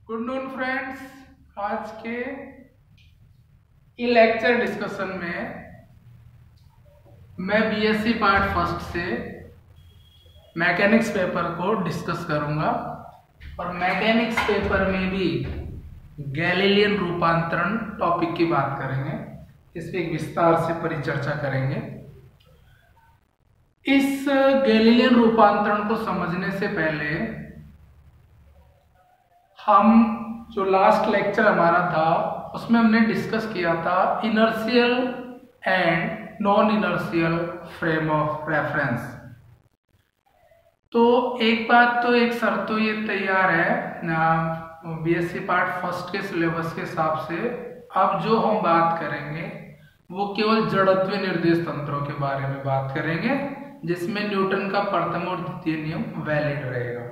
Good noon friends. आज के lecture discussion में मैं बीएससी पार्ट फर्स्ट से मैकेनिक्स पेपर को डिस्कस करूंगा और मैकेनिक्स पेपर में भी गैलीलियन रूपांतरण टॉपिक की बात करेंगे। इस पर विस्तार से परिचर्चा करेंगे। इस गैलीलियन रूपांतरण को समझने से पहले हम जो लास्ट लेक्चर हमारा था उसमें हमने डिस्कस किया था inertial and non inertial frame of reference. तो एक बात तो एक शर्त तो ये तैयार है बीएससी पार्ट फर्स्ट के सिलेबस के हिसाब से। अब जो हम बात करेंगे वो केवल जड़त्व निर्देश तंत्रों के बारे में बात करेंगे, जिसमें न्यूटन का प्रथम और द्वितीय नियम वैलिड रहेगा।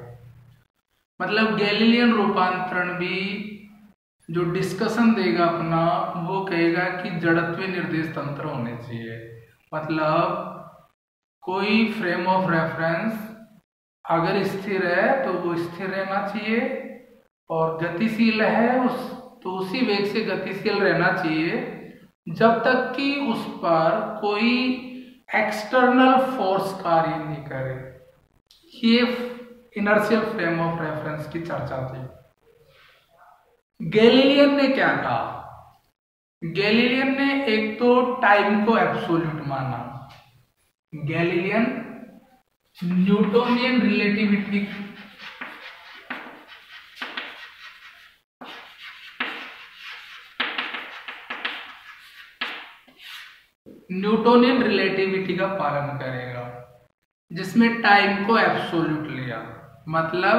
मतलब गैलीलियन रूपांतरण भी जो डिस्कशन देगा अपना वो कहेगा कि जड़त्व निर्देश तंत्र होने चाहिए। मतलब कोई फ्रेम ऑफ रेफरेंस अगर स्थिर है तो वो स्थिर रहना चाहिए और गतिशील है उसी वेग से गतिशील रहना चाहिए जब तक कि उस पर कोई एक्सटर्नल फोर्स कार्य नहीं करे। ये इनर्शियल फ्रेम ऑफ रेफरेंस की चर्चा थी। गैलीलियन ने क्या कहा? गैलीलियन ने एक तो टाइम को एब्सोल्यूट माना। गैलीलियन न्यूटोनियन रिलेटिविटी का पालन करेगा, जिसमें टाइम को एब्सोल्यूट लिया। मतलब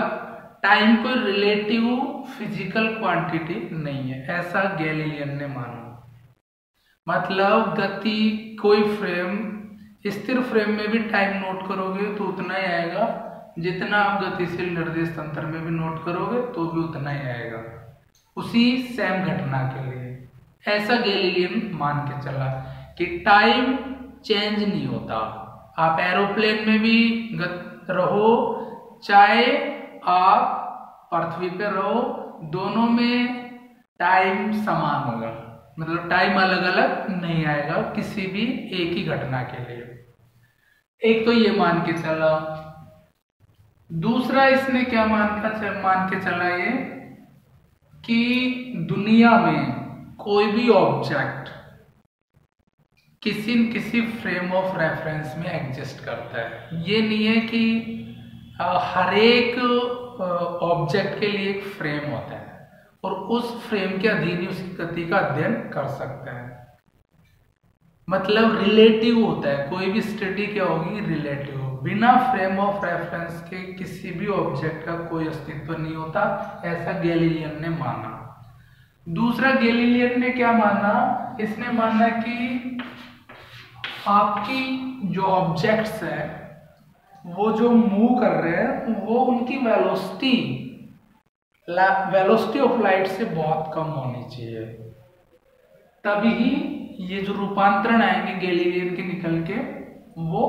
टाइम कोई रिलेटिव फिजिकल क्वांटिटी नहीं है, ऐसा गैलीलियन ने माना। मतलब गति कोई फ्रेम स्थिर फ्रेम में भी टाइम नोट करोगे तो उतना ही आएगा, जितना आप गतिशील निर्देश तंत्र में भी नोट करोगे तो भी उतना ही आएगा उसी सेम घटना के लिए। ऐसा गैलीलियन मान के चला कि टाइम चेंज नहीं होता। आप एरोप्लेन में भी रहो चाहे आप पृथ्वी पे रहो, दोनों में टाइम समान होगा। मतलब टाइम अलग अलग नहीं आएगा किसी भी एक ही घटना के लिए। एक तो ये मान के चला। दूसरा इसने क्या मान के चला ये कि दुनिया में कोई भी ऑब्जेक्ट किसी न किसी फ्रेम ऑफ रेफरेंस में एग्जिस्ट करता है। ये नहीं है कि हर एक ऑब्जेक्ट के लिए एक फ्रेम होता है और उस फ्रेम के अधीन ही उसकी गति का अध्ययन कर सकते हैं। मतलब रिलेटिव होता है, कोई भी स्टडी क्या होगी रिलेटिव। बिना फ्रेम ऑफ रेफरेंस के किसी भी ऑब्जेक्ट का कोई अस्तित्व नहीं होता, ऐसा गैलीलियन ने माना। दूसरा गैलीलियन ने क्या माना? इसने माना कि आपकी जो ऑब्जेक्ट्स है वो जो मूव कर रहे हैं वो उनकी वेलोसिटी ऑफ लाइट से बहुत कम होनी चाहिए, तभी ये जो रूपांतरण आएंगे गैलीलियन के निकल के वो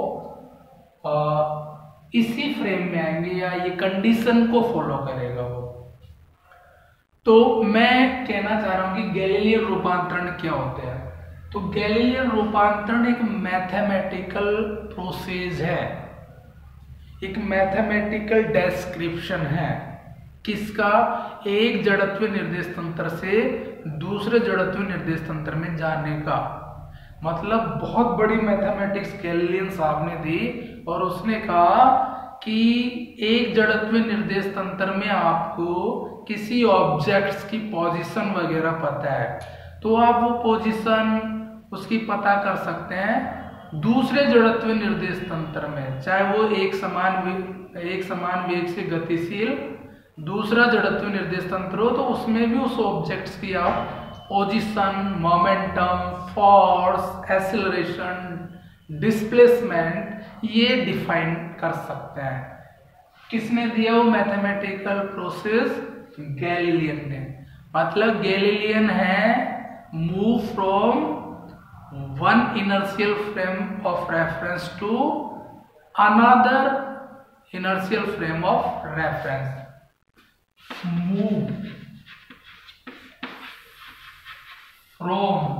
इसी फ्रेम में आएंगे या ये कंडीशन को फॉलो करेगा वो। तो मैं कहना चाह रहा हूं कि गैलीलियन रूपांतरण क्या होते हैं। तो गैलीलियन रूपांतरण एक मैथमेटिकल प्रोसेस है, एक मैथमेटिकल डिस्क्रिप्शन है किसका? एक जड़त्व निर्देश तंत्र से दूसरे जड़त्व निर्देश तंत्र में जाने का। मतलब बहुत बड़ी मैथमेटिक्स गैलीलियन साहब ने दी और उसने कहा कि एक जड़त्व निर्देश तंत्र में आपको किसी ऑब्जेक्ट्स की पोजीशन वगैरह पता है तो आप वो पोजीशन उसकी पता कर सकते हैं दूसरे जड़त्व निर्देश तंत्र में, चाहे वो एक समान वेग से गतिशील दूसरा जड़त्व निर्देश तंत्र हो, तो उसमें भी उस ऑब्जेक्ट्स की आप position, momentum, force, acceleration, displacement ये डिफाइन कर सकते हैं। किसने दिया वो मैथमेटिकल प्रोसेस? गैलीलियन ने। मतलब गैलीलियन है move from one inertial frame of reference to another inertial frame of reference. Move from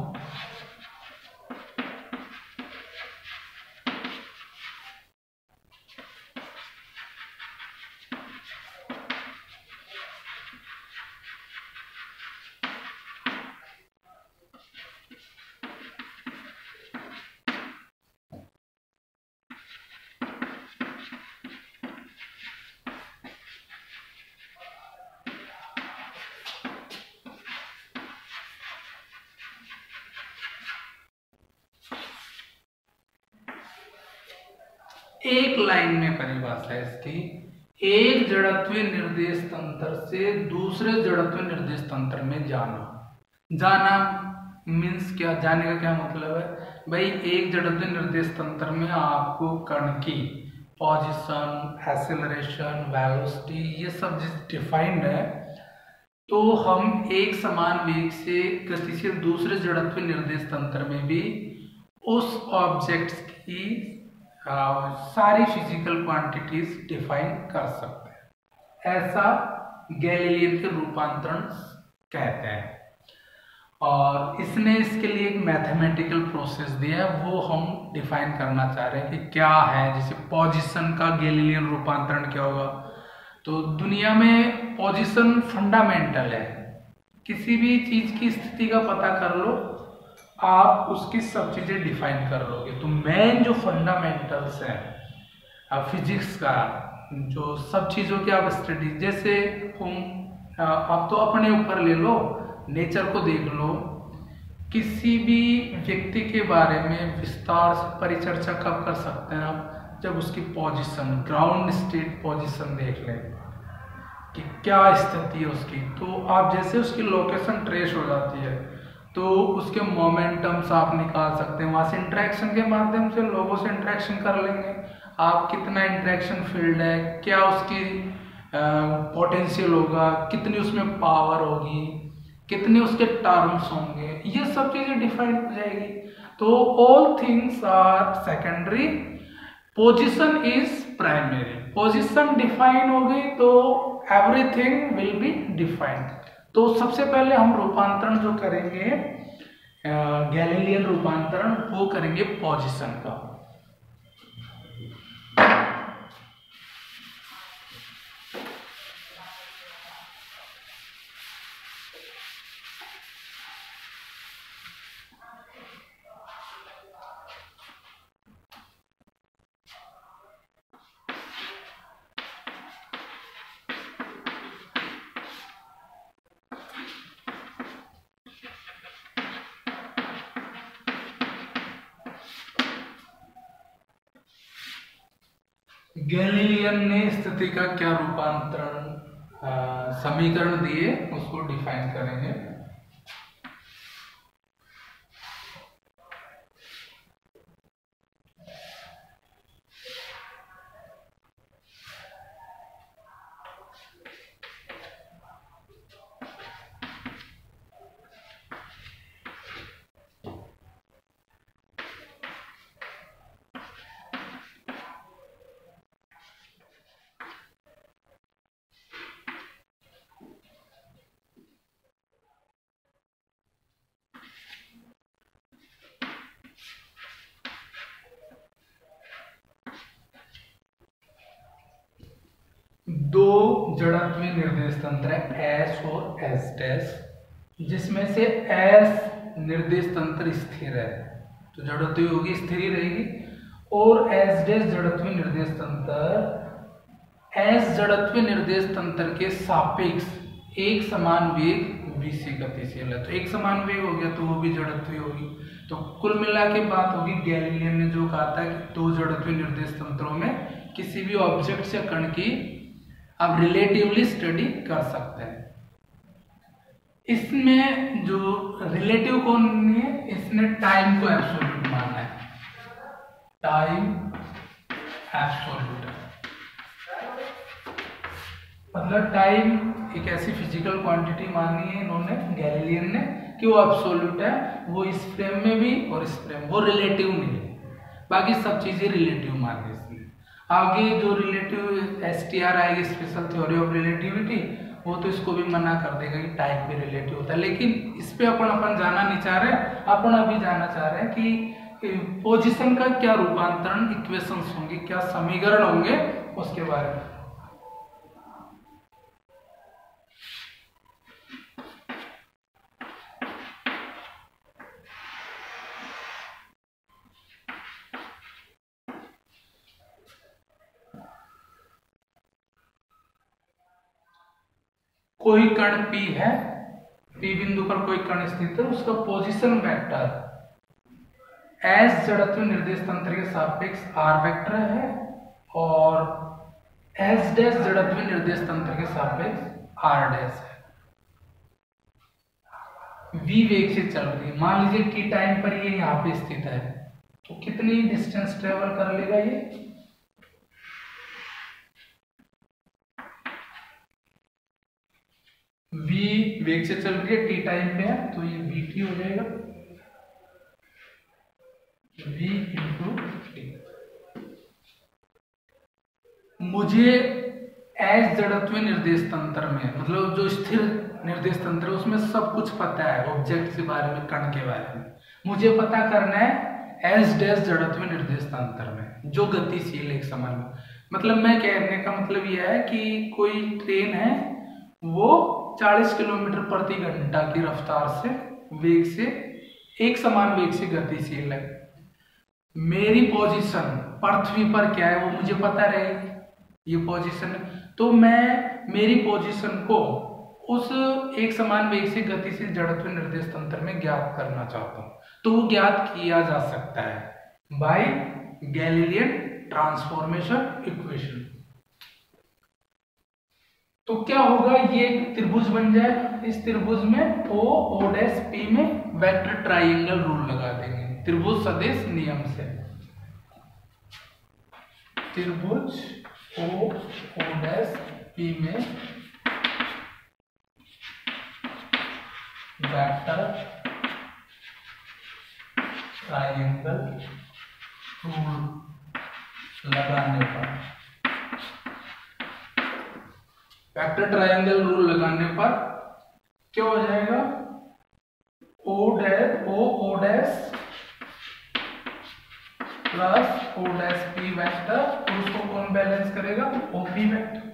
एक लाइन में परिभाषा है इसकी, एक जड़त्वीय निर्देश तंत्र से दूसरे जड़त्वीय निर्देश तंत्र में जाना। जाना मीन्स क्या, जाने का क्या मतलब है भाई, एक जड़त्वीय निर्देश तंत्र में आपको कण की पोजीशन, एक्सेलरेशन, वेलोसिटी ये सब डिफाइंड है, तो हम एक समान वेग से गतिशील दूसरे जड़त्वीय निर्देश तंत्र में भी उस ऑब्जेक्ट्स की सारी फिजिकल क्वांटिटीज डिफाइन कर सकते हैं। ऐसा गैलीलियन के रूपांतरण कहते हैं। और इसने इसके लिए एक मैथमेटिकल प्रोसेस दिया है, वो हम डिफाइन करना चाह रहे हैं कि क्या है। जैसे पोजीशन का गैलीलियन रूपांतरण क्या होगा, तो दुनिया में पोजीशन फंडामेंटल है। किसी भी चीज की स्थिति का पता कर लो, आप उसकी सब चीजें डिफाइन कर लोगे। तो मेन जो फंडामेंटल्स हैं फिजिक्स का, जो सब चीजों की आप स्टडी, जैसे आप तो अपने ऊपर ले लो, नेचर को देख लो, किसी भी व्यक्ति के बारे में विस्तार से परिचर्चा कब कर सकते हैं आप, जब उसकी पोजीशन, ग्राउंड स्टेट पोजीशन देख लें कि क्या स्थिति है उसकी। तो आप जैसे उसकी लोकेशन ट्रेस हो जाती है, तो उसके मोमेंटम्स आप निकाल सकते हैं। वहाँ से इंटरेक्शन के माध्यम से लोगों से इंटरेक्शन कर लेंगे आप, कितना इंटरेक्शन फील्ड है, क्या उसकी पोटेंशियल होगा, कितनी उसमें पावर होगी, कितने उसके टर्म्स होंगे, ये सब चीजें डिफाइन हो जाएगी। तो all things are secondary, position is primary. Position define हो गई तो एवरीथिंग विल बी डिफाइंड। तो सबसे पहले हम रूपांतरण जो करेंगे गैलीलियन रूपांतरण, वो करेंगे पोजीशन का। गैलीलियन ने स्थिति का क्या रूपांतरण समीकरण दिए, उसको डिफाइन करेंगे। दो जड़त्वीय निर्देश तंत्र है एस और एस डैश, जिसमें से एस निर्देश तंत्र स्थिर है, तो जड़त्वीय होगी स्थिर ही रहेगी, और एस डैश जड़त्वीय निर्देश तंत्र, एस जड़त्वीय निर्देश तंत्र के सापेक्ष एक समान वेग v से गतिशील है। तो एक समान वेग हो गया तो वो भी जड़त्वीय होगी। तो कुल मिला के बात होगी, गैलीलियन ने जो कहा था कि दो जड़त्वीय निर्देश तंत्रों में किसी भी ऑब्जेक्ट या कण की आप रिलेटिवली स्टडी कर सकते हैं। इसमें जो रिलेटिव कौन नहीं है, इसने टाइम को एब्सोल्यूट माना है, टाइम एब्सोल्यूट, मतलब टाइम एक ऐसी फिजिकल क्वांटिटी मानी है इन्होंने, गैलीलियन ने, कि वो एब्सोल्यूट है, वो इस फ्रेम में भी और इस फ्रेम, वो रिलेटिव नहीं है, बाकी सब चीजें रिलेटिव मानी इसने। आगे जो रिलेटिव STR आएगी, स्पेशल थ्योरी ऑफ रिलेटिविटी, वो तो इसको भी मना कर देगा कि टाइप भी रिलेटिव होता है। लेकिन इस पे अपन जाना नहीं चाह रहे, अपन अभी जाना चाह रहे हैं कि पोजीशन का क्या रूपांतरण इक्वेशंस होंगे, क्या समीकरण होंगे, उसके बारे में। कोई कण P है, P बिंदु पर कोई कण स्थित है, उसका पोजीशन वेक्टर एस जड़त्व निर्देश तंत्र के सापेक्ष r वेक्टर है और एस डैश जड़त्व निर्देश तंत्र के सापेक्ष r डैश है। v वेग से चल रही है, मान लीजिए t टाइम पर ये यहाँ पे स्थित है, तो कितनी डिस्टेंस ट्रेवल कर लेगा ये, v वेग से चल रही है, t टाइम पे है, तो ये vt हो जाएगा, v इंटू टी। मुझे एस जड़त्व निर्देश तंत्र में, मतलब जो स्थिर निर्देश तंत्र है, उसमें सब कुछ पता है ऑब्जेक्ट के बारे में, कण के बारे में। मुझे पता करना है एस डैश जड़त्व निर्देश तंत्र में जो गतिशील एक समान, मतलब मैं कहने का मतलब यह है कि कोई ट्रेन है, वो 40 किलोमीटर प्रति घंटा की रफ्तार से वेग से एक समान वेग से गतिशील है। मेरी पोजीशन पृथ्वी पर क्या है वो मुझे पता रहेगी, ये पोजीशन है, तो मैं मेरी पोजीशन को उस एक समान वेग से गतिशील जड़त्व निर्देश तंत्र में ज्ञात करना चाहता हूं, तो वो ज्ञात किया जा सकता है बाय गैलीलियन ट्रांसफॉर्मेशन इक्वेशन। तो क्या होगा, ये त्रिभुज बन जाए, इस त्रिभुज में ओ डैश पी में वेक्टर ट्राइंगल रूल लगा देंगे त्रिभुज सदिश नियम से। त्रिभुज ओ डैश पी में वेक्टर ट्राइंगल रूल लगाने पर, वेक्टर ट्राइंगल रूल लगाने पर क्या हो जाएगा, O dash plus O dash P vector, और उसको कौन बैलेंस करेगा, ओपी वेक्टर।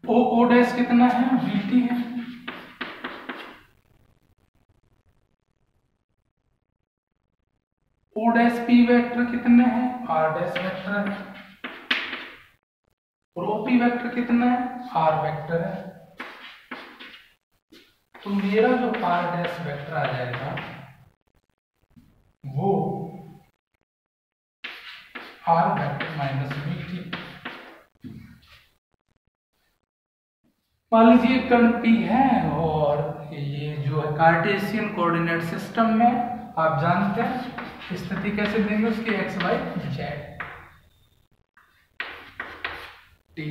ओ डैश कितना है, वीटी है, ओ डैश पी वेक्टर कितने हैं, आर डैश वेक्टर है, और ओपी वेक्टर कितना है, आर वेक्टर है। तो मेरा जो आर डैश वेक्टर आ जाएगा वो आर वेक्टर माइनस वीटी। मान लीजिए कण P है और ये जो है कार्टेशियन कोऑर्डिनेट सिस्टम में, आप जानते हैं स्थिति कैसे देंगे उसकी, एक्स वाई जेड टी,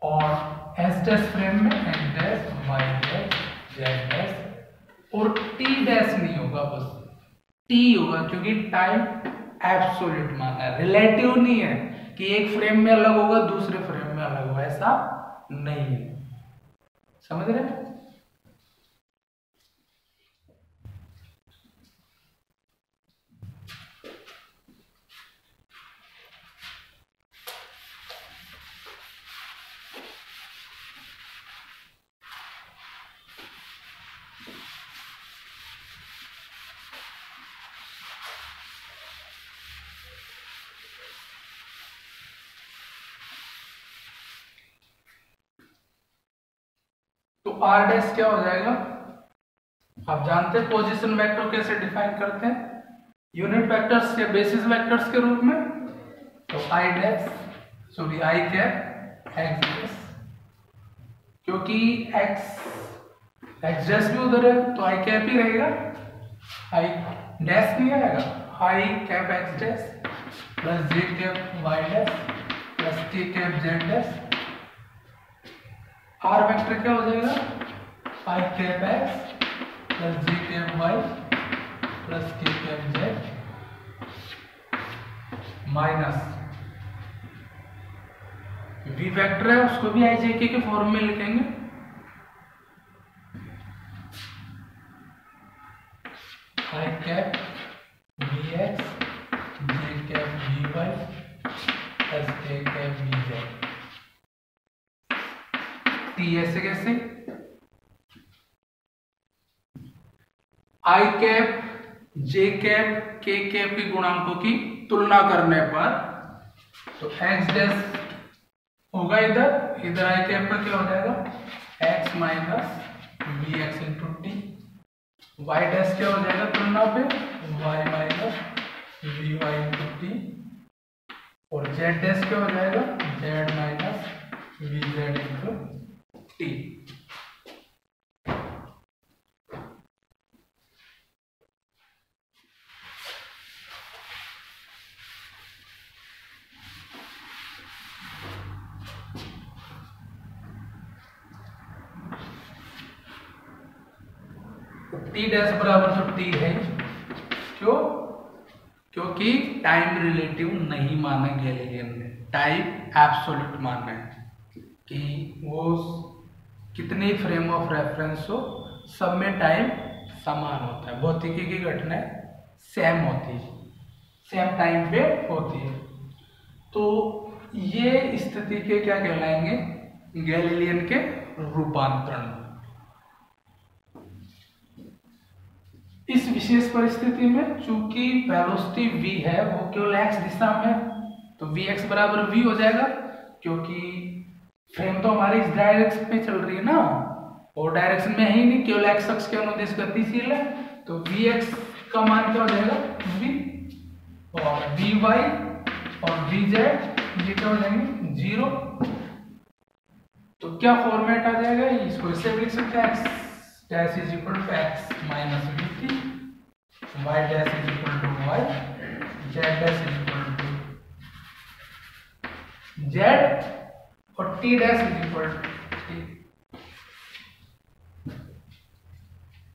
और एस डैश फ्रेम में x dash y dash z dash, और टी डैश नहीं होगा, बस टी होगा, क्योंकि टाइम एब्सोल्यूट माना है, रिलेटिव नहीं है कि एक फ्रेम में अलग होगा दूसरे फ्रेम में अलग होगा, ऐसा नहीं है। समझ रहे हैं? तो आर डैश क्या हो जाएगा, आप जानते हैं पोजीशन वेक्टर कैसे डिफाइन करते हैं, यूनिट वेक्टर्स या बेसिस वेक्टर्स के रूप में। तो I dash sorry I cap x dash, क्योंकि एक्स डैश भी उधर है तो आई कैप ही रहेगा, आई डैश नहीं आएगा, i cap x dash plus j cap y dash plus k cap z dash. R vector क्या हो जाएगा, i cap x plus j cap y plus k cap z minus v vector है उसको भी i j k form में लिखेंगे। I cap v x j cap v y s j cap v z. T ऐसे कैसे, i cap j cap k cap के गुणांकों की तुलना करने पर तो एक्स डैश होगा इधर, इधर आई कैप का क्या हो जाएगा x minus v x into t, y dash क्या हो जाएगा तुलना पे y minus v y into t, और जेड डैश क्या हो जाएगा z minus v z into t. T dash बराबर तो टी है, क्यों, क्योंकि टाइम रिलेटिव नहीं माना गैलीलियन ने, टाइम एब्सोल्यूट माना है कि वो कितने फ्रेम ऑफ रेफरेंस हो सब में टाइम समान होता है, भौतिकी की घटनाएं सेम होती है, सेम टाइम पे होती है। तो ये स्थिति के क्या कहलाएंगे गैलीलियन के रूपांतरण। इस विशेष परिस्थिति में चूंकि वेलोसिटी v है वो केवल x दिशा में, तो vx बराबर v हो जाएगा, क्योंकि फ्रेम तो हमारी इस डायरेक्शन पे चल रही है ना, और डायरेक्शन में है ही नहीं, केवल x अक्ष के अनुदिश गतिशील है, तो vx का मान क्या हो जाएगा v, और vy और vz ये क्या हो जाएंगे 0। तो क्या फॉर्मेट आ जाएगा, इसको इससे लिख सकते हैं x dash is equal to x minus vt, y dash is equal to y, z dash is equal to z, और t dash is equal to t।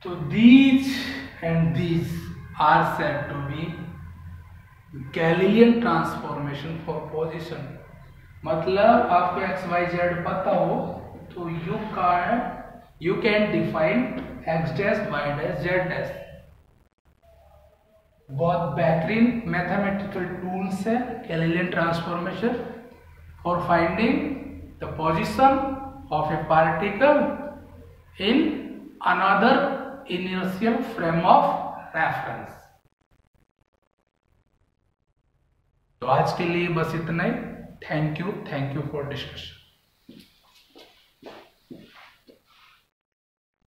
तो these and these are said to be Galilean transformation for position। मतलब आपको x y z पता हो तो you can define x dash y dash z dash। बहुत बेहतरीन mathematical tools है Galilean transformation for finding the position of a particle in another inertial frame of reference। तो आज के लिए बस इतना ही। Thank you for discussion.